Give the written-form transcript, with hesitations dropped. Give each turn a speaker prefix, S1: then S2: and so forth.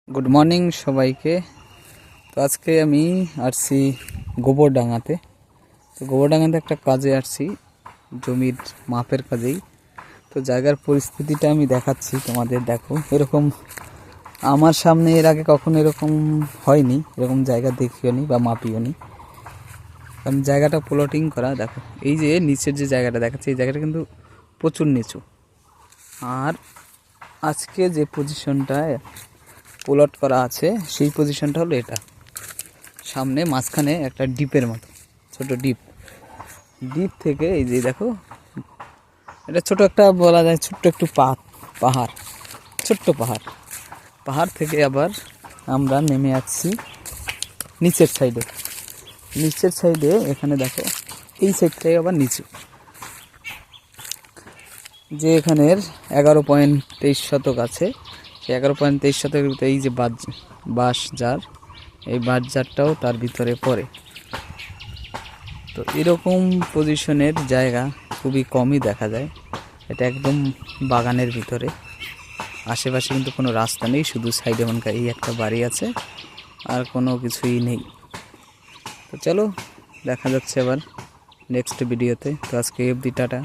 S1: Good morning सबाइके। तो आज के आमी आरसी गोबरडांगाते। तो गोबरडांगाते एक काजे आरसी जमिर मापेर काजेई। तो जायगार परिस्थितिटा आमी देखाচ্ছি তোমাদের। देखो एरकम आमार सामने एर आगे कखनो एरकम हयनि, एरकम जायगा देखिओनि बा मापिओनि। कारण जायगाटा प्लटिंग करा। देखो এই যে নিচের যে জায়গাটা দেখাচ্ছি এই জায়গাটা কিন্তু প্রচুর নিচু। আর আজকে যে পজিশনটায় প্লট করা আছে সেই পজিশনটা হলো এটা। সামনে মাঝখানে একটা ডিপের মতো ছোট ডিপ, ডিপ থেকে এই যে দেখো এটা ছোট একটা বলা যায় ছোট্ট একটু পাহাড়, ছোট্ট পাহাড়। পাহাড় থেকে আবার আমরা নেমে আসছি নিচের সাইডে। নিচের সাইডে এখানে দেখো এই সাইডটাই আবার নিচু, যে এখানের 11.23 শতক আছে। 11.23 শতকের ভিতরে এই যে বাঁশ জার, এই বাঁশ জারটাও তার ভিতরে পড়ে। তো এরকম পজিশনের জায়গা খুবই কমই দেখা যায়। এটা একদম বাগানের ভিতরে, আশেপাশে কিন্তু কোনো রাস্তা নেই, শুধু সাইডে মনে এই একটা বাড়ি আছে আর কোনো কিছুই নেই। তো চলো দেখা যাচ্ছে আবার নেক্সট ভিডিওতে। তো আজকে অবধি টাটা।